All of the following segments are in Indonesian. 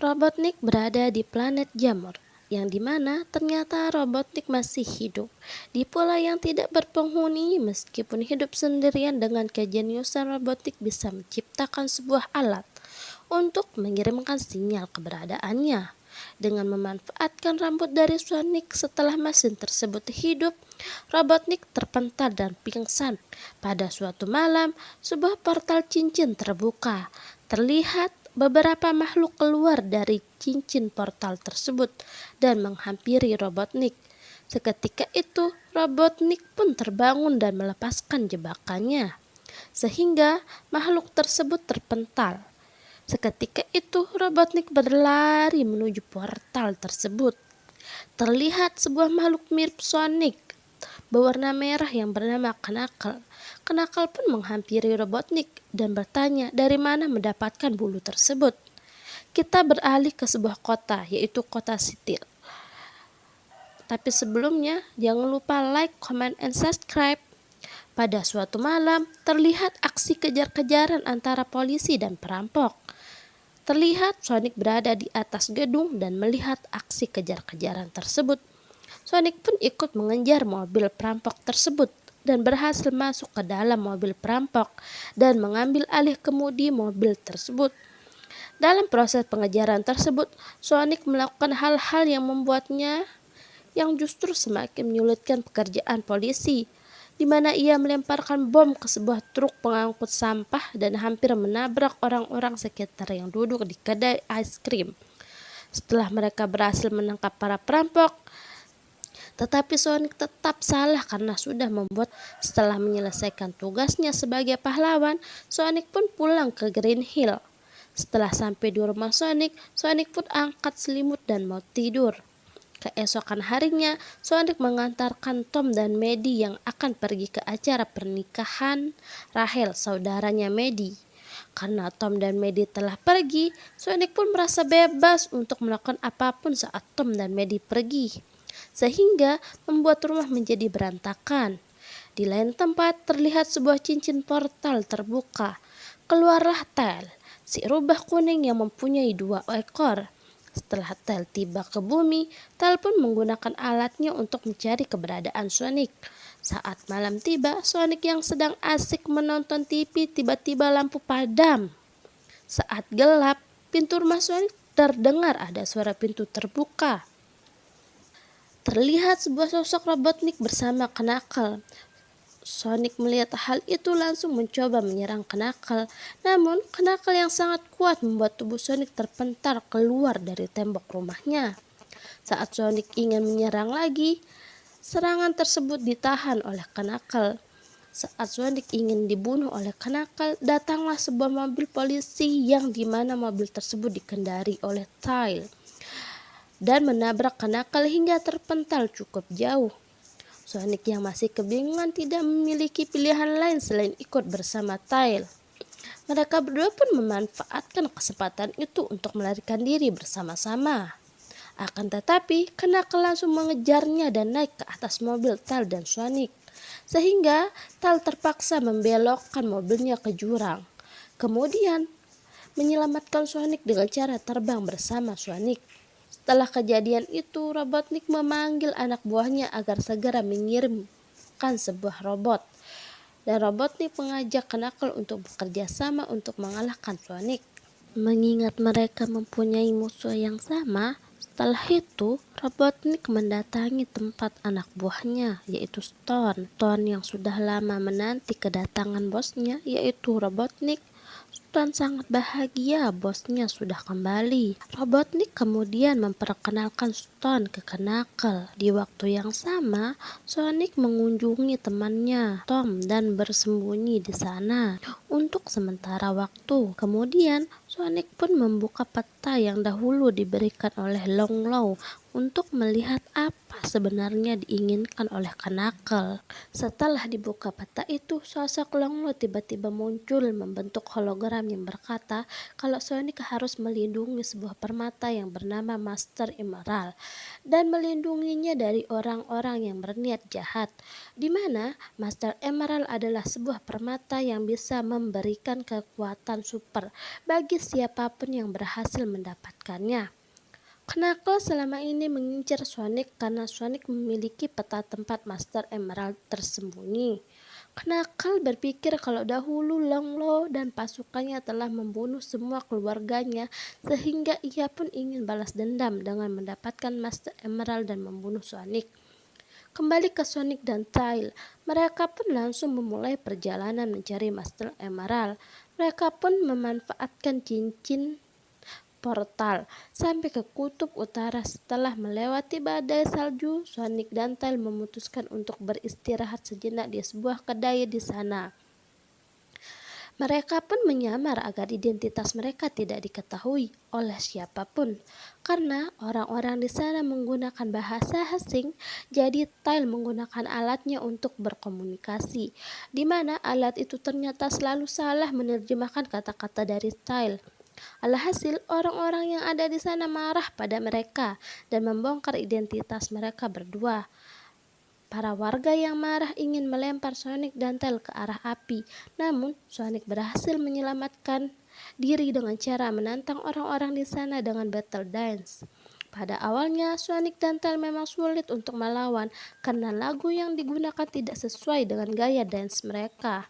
Robotnik berada di planet Jamur, yang dimana ternyata Robotnik masih hidup di pulau yang tidak berpenghuni. Meskipun hidup sendirian, dengan kejeniusan Robotnik bisa menciptakan sebuah alat untuk mengirimkan sinyal keberadaannya. Dengan memanfaatkan rambut dari Sonic, setelah mesin tersebut hidup, Robotnik terpental dan pingsan. Pada suatu malam, sebuah portal cincin terbuka. Terlihat beberapa makhluk keluar dari cincin portal tersebut dan menghampiri Robotnik. Seketika itu, Robotnik pun terbangun dan melepaskan jebakannya, sehingga makhluk tersebut terpental. Seketika itu, Robotnik berlari menuju portal tersebut. Terlihat sebuah makhluk mirip Sonic berwarna merah yang bernama Knuckle. Knuckle pun menghampiri Robotnik dan bertanya dari mana mendapatkan bulu tersebut. Kita beralih ke sebuah kota, yaitu kota Sitil. Tapi sebelumnya, jangan lupa like, comment, and subscribe. Pada suatu malam, terlihat aksi kejar-kejaran antara polisi dan perampok. Terlihat Sonic berada di atas gedung dan melihat aksi kejar-kejaran tersebut. Sonic pun ikut mengejar mobil perampok tersebut dan berhasil masuk ke dalam mobil perampok dan mengambil alih kemudi mobil tersebut. Dalam proses pengejaran tersebut, Sonic melakukan hal-hal yang membuatnya yang justru semakin menyulitkan pekerjaan polisi, di mana ia melemparkan bom ke sebuah truk pengangkut sampah dan hampir menabrak orang-orang sekitar yang duduk di kedai es krim. Setelah mereka berhasil menangkap para perampok, tetapi Sonic tetap salah karena sudah membuat. Setelah menyelesaikan tugasnya sebagai pahlawan, Sonic pun pulang ke Green Hill. Setelah sampai di rumah Sonic, Sonic pun angkat selimut dan mau tidur. Keesokan harinya, Sonic mengantarkan Tom dan Maddie yang akan pergi ke acara pernikahan Rachel, saudaranya Maddie. Karena Tom dan Maddie telah pergi, Sonic pun merasa bebas untuk melakukan apapun saat Tom dan Maddie pergi, sehingga membuat rumah menjadi berantakan. Di lain tempat, terlihat sebuah cincin portal terbuka. Keluarlah Tail, si rubah kuning yang mempunyai 2 ekor. Setelah Tail tiba ke bumi, Tail pun menggunakan alatnya untuk mencari keberadaan Sonic. Saat malam tiba, Sonic yang sedang asik menonton TV tiba-tiba lampu padam. Saat gelap, pintu rumah Sonic terdengar ada suara pintu terbuka. Terlihat sebuah sosok Robotnik bersama Knuckle. Sonic melihat hal itu langsung mencoba menyerang Knuckle. Namun, Knuckle yang sangat kuat membuat tubuh Sonic terpental keluar dari tembok rumahnya. Saat Sonic ingin menyerang lagi, serangan tersebut ditahan oleh Knuckle. Saat Sonic ingin dibunuh oleh Knuckle, datanglah sebuah mobil polisi yang dimana mobil tersebut dikendari oleh Tail dan menabrak Knuckle hingga terpental cukup jauh. Sonic yang masih kebingungan tidak memiliki pilihan lain selain ikut bersama Tail. Mereka berdua pun memanfaatkan kesempatan itu untuk melarikan diri bersama-sama. Akan tetapi, Knuckle langsung mengejarnya dan naik ke atas mobil Tail dan Sonic, sehingga Tail terpaksa membelokkan mobilnya ke jurang. Kemudian, menyelamatkan Sonic dengan cara terbang bersama Sonic. Setelah kejadian itu, Robotnik memanggil anak buahnya agar segera mengirimkan sebuah robot. Dan Robotnik mengajak Knuckle untuk bekerja sama untuk mengalahkan Sonic. Mengingat mereka mempunyai musuh yang sama, setelah itu Robotnik mendatangi tempat anak buahnya, yaitu Stone. Stone yang sudah lama menanti kedatangan bosnya, yaitu Robotnik. Stone sangat bahagia bosnya sudah kembali. Robotnik kemudian memperkenalkan Stone ke Knuckle. Di waktu yang sama, Sonic mengunjungi temannya Tom dan bersembunyi di sana untuk sementara waktu. Kemudian Sonic pun membuka peta yang dahulu diberikan oleh Long Low untuk melihat apa sebenarnya diinginkan oleh Knuckle. Setelah dibuka peta itu, sosok Long Low tiba-tiba muncul membentuk hologram orang yang berkata kalau Sonic harus melindungi sebuah permata yang bernama Master Emerald dan melindunginya dari orang-orang yang berniat jahat, di mana Master Emerald adalah sebuah permata yang bisa memberikan kekuatan super bagi siapapun yang berhasil mendapatkannya. Knuckles selama ini mengincar Sonic karena Sonic memiliki peta tempat Master Emerald tersembunyi. Knuckles berpikir kalau dahulu Longlo dan pasukannya telah membunuh semua keluarganya sehingga ia pun ingin balas dendam dengan mendapatkan Master Emerald dan membunuh Sonic. Kembali ke Sonic dan Tails, mereka pun langsung memulai perjalanan mencari Master Emerald. Mereka pun memanfaatkan cincin portal sampai ke kutub utara. Setelah melewati badai salju, Sonic dan Tails memutuskan untuk beristirahat sejenak di sebuah kedai di sana. Mereka pun menyamar agar identitas mereka tidak diketahui oleh siapapun. Karena orang-orang di sana menggunakan bahasa asing, jadi Tails menggunakan alatnya untuk berkomunikasi, di mana alat itu ternyata selalu salah menerjemahkan kata-kata dari Tails. Alhasil, orang-orang yang ada di sana marah pada mereka dan membongkar identitas mereka berdua. Para warga yang marah ingin melempar Sonic dan Tails ke arah api, namun Sonic berhasil menyelamatkan diri dengan cara menantang orang-orang di sana dengan battle dance. Pada awalnya, Sonic dan Tails memang sulit untuk melawan karena lagu yang digunakan tidak sesuai dengan gaya dance mereka.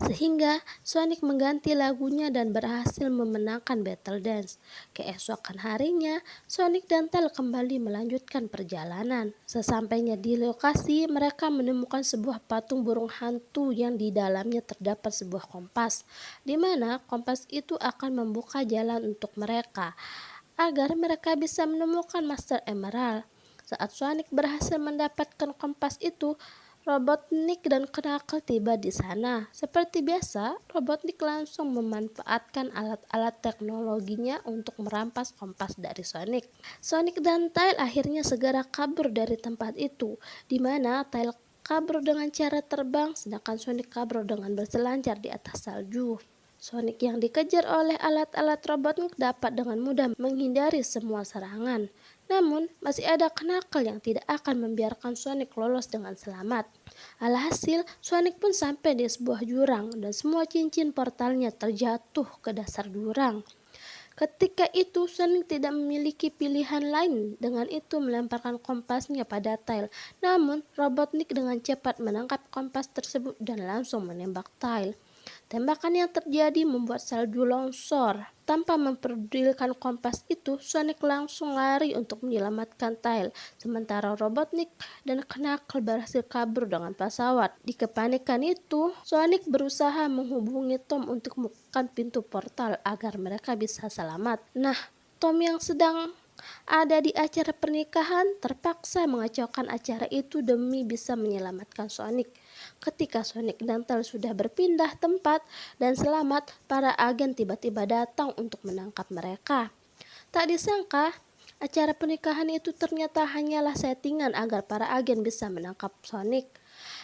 Sehingga Sonic mengganti lagunya dan berhasil memenangkan battle dance. Keesokan harinya, Sonic dan Tails kembali melanjutkan perjalanan. Sesampainya di lokasi, mereka menemukan sebuah patung burung hantu yang di dalamnya terdapat sebuah kompas, di mana kompas itu akan membuka jalan untuk mereka agar mereka bisa menemukan Master Emerald. Saat Sonic berhasil mendapatkan kompas itu, Robotnik dan Knuckles tiba di sana. Seperti biasa, Robotnik langsung memanfaatkan alat-alat teknologinya untuk merampas kompas dari Sonic. Sonic dan Tails akhirnya segera kabur dari tempat itu, di mana Tails kabur dengan cara terbang, sedangkan Sonic kabur dengan berselancar di atas salju. Sonic yang dikejar oleh alat-alat Robotnik dapat dengan mudah menghindari semua serangan. Namun, masih ada Knuckles yang tidak akan membiarkan Sonic lolos dengan selamat. Alhasil, Sonic pun sampai di sebuah jurang dan semua cincin portalnya terjatuh ke dasar jurang. Ketika itu, Sonic tidak memiliki pilihan lain dengan itu melemparkan kompasnya pada Tails. Namun, Robotnik dengan cepat menangkap kompas tersebut dan langsung menembak Tails. Tembakan yang terjadi membuat salju longsor. Tanpa memperdulikan kompas itu, Sonic langsung lari untuk menyelamatkan Tails. Sementara Robotnik dan Knuckles berhasil kabur dengan pesawat. Di kepanikan itu, Sonic berusaha menghubungi Tom untuk membuka pintu portal agar mereka bisa selamat. Nah, Tom yang sedang ada di acara pernikahan terpaksa mengacaukan acara itu demi bisa menyelamatkan Sonic. Ketika Sonic dan Tails sudah berpindah tempat dan selamat, para agen tiba-tiba datang untuk menangkap mereka. Tak disangka, acara pernikahan itu ternyata hanyalah settingan agar para agen bisa menangkap Sonic.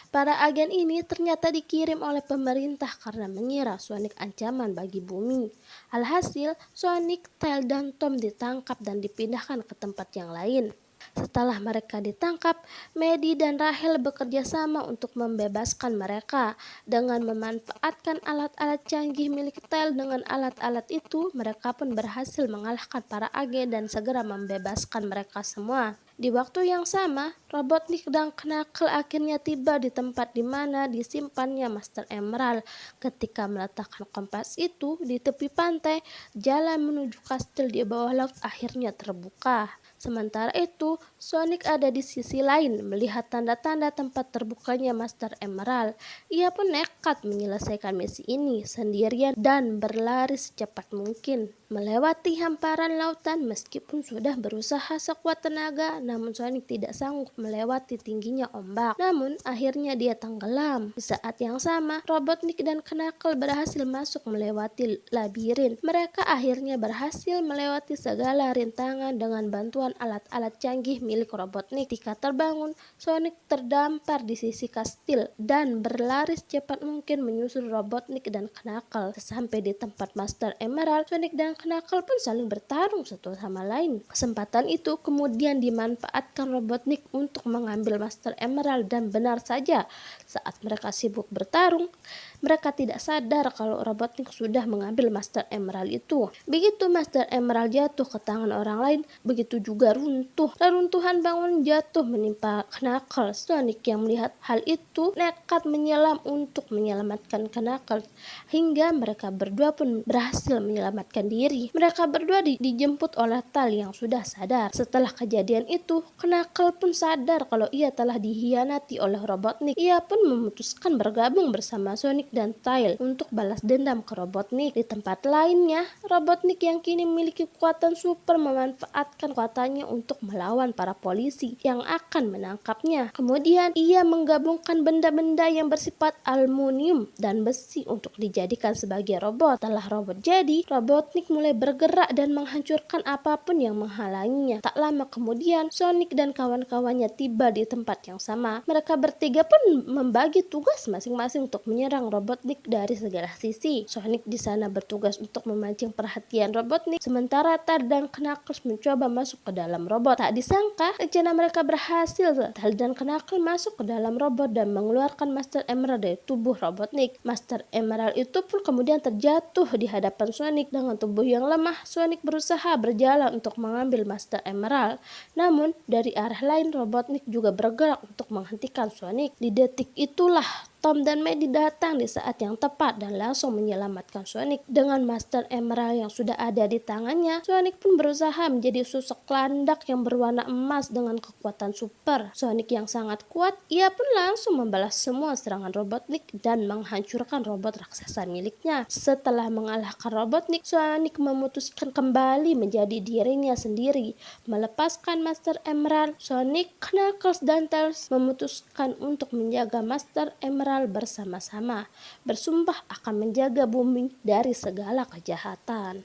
Para agen ini ternyata dikirim oleh pemerintah karena mengira Sonic ancaman bagi bumi. Alhasil, Sonic, Tails, dan Tom ditangkap dan dipindahkan ke tempat yang lain. Setelah mereka ditangkap, Maddie dan Rachel bekerja sama untuk membebaskan mereka. Dengan memanfaatkan alat-alat canggih milik Tails, dengan alat-alat itu mereka pun berhasil mengalahkan para agen dan segera membebaskan mereka semua. Di waktu yang sama, Robotnik dan Knuckles akhirnya tiba di tempat di mana disimpannya Master Emerald. Ketika meletakkan kompas itu di tepi pantai, jalan menuju kastil di bawah laut akhirnya terbuka. Sementara itu, Sonic ada di sisi lain melihat tanda-tanda tempat terbukanya Master Emerald. Ia pun nekat menyelesaikan misi ini sendirian dan berlari secepat mungkin. melewati hamparan lautan. Meskipun sudah berusaha sekuat tenaga, namun Sonic tidak sanggup melewati tingginya ombak. Namun akhirnya dia tenggelam. Di saat yang sama, Robotnik dan Knuckles berhasil masuk melewati labirin. Mereka akhirnya berhasil melewati segala rintangan dengan bantuan alat-alat canggih milik Robotnik. Ketika terbangun, Sonic terdampar di sisi kastil dan berlari secepat mungkin menyusul Robotnik dan Knuckles. Sampai di tempat Master Emerald, Sonic dan Knuckles pun saling bertarung satu sama lain. Kesempatan itu kemudian dimanfaatkan Robotnik untuk mengambil Master Emerald, dan benar saja, saat mereka sibuk bertarung, mereka tidak sadar kalau Robotnik sudah mengambil Master Emerald itu. Begitu Master Emerald jatuh ke tangan orang lain, begitu juga runtuh. Reruntuhan bangunan jatuh menimpa Knuckles. Sonic yang melihat hal itu nekat menyelam untuk menyelamatkan Knuckles, hingga mereka berdua pun berhasil menyelamatkan diri. Mereka berdua dijemput oleh Tal yang sudah sadar. Setelah kejadian itu, Knuckles pun sadar kalau ia telah dihianati oleh Robotnik. Ia pun memutuskan bergabung bersama Sonic dan Tails untuk balas dendam ke Robotnik. Di tempat lainnya, Robotnik yang kini memiliki kekuatan super memanfaatkan kekuatannya untuk melawan para polisi yang akan menangkapnya. Kemudian ia menggabungkan benda-benda yang bersifat aluminium dan besi untuk dijadikan sebagai robot. Setelah robot jadi, Robotnik mulai bergerak dan menghancurkan apapun yang menghalanginya. Tak lama kemudian, Sonic dan kawan-kawannya tiba di tempat yang sama. Mereka bertiga pun membagi tugas masing-masing untuk menyerang Robotnik dari segala sisi. Sonic di sana bertugas untuk memancing perhatian Robotnik, sementara Tar dan Knuckles mencoba masuk ke dalam robot. Tak disangka, rencana mereka berhasil. Tar dan Knuckles masuk ke dalam robot dan mengeluarkan Master Emerald dari tubuh Robotnik. Master Emerald itu pun kemudian terjatuh di hadapan Sonic. Dengan tubuh yang lemah, Sonic berusaha berjalan untuk mengambil Master Emerald. Namun, dari arah lain Robotnik juga bergerak untuk menghentikan Sonic. Di detik itulah Tom dan Maddie datang di saat yang tepat dan langsung menyelamatkan Sonic. Dengan Master Emerald yang sudah ada di tangannya, Sonic pun berusaha menjadi sosok landak yang berwarna emas dengan kekuatan super. Sonic yang sangat kuat, ia pun langsung membalas semua serangan Robotnik dan menghancurkan robot raksasa miliknya. Setelah mengalahkan Robotnik, Sonic memutuskan kembali menjadi dirinya sendiri. Melepaskan Master Emerald, Sonic, Knuckles, dan Tails memutuskan untuk menjaga Master Emerald bersama-sama, bersumpah akan menjaga bumi dari segala kejahatan.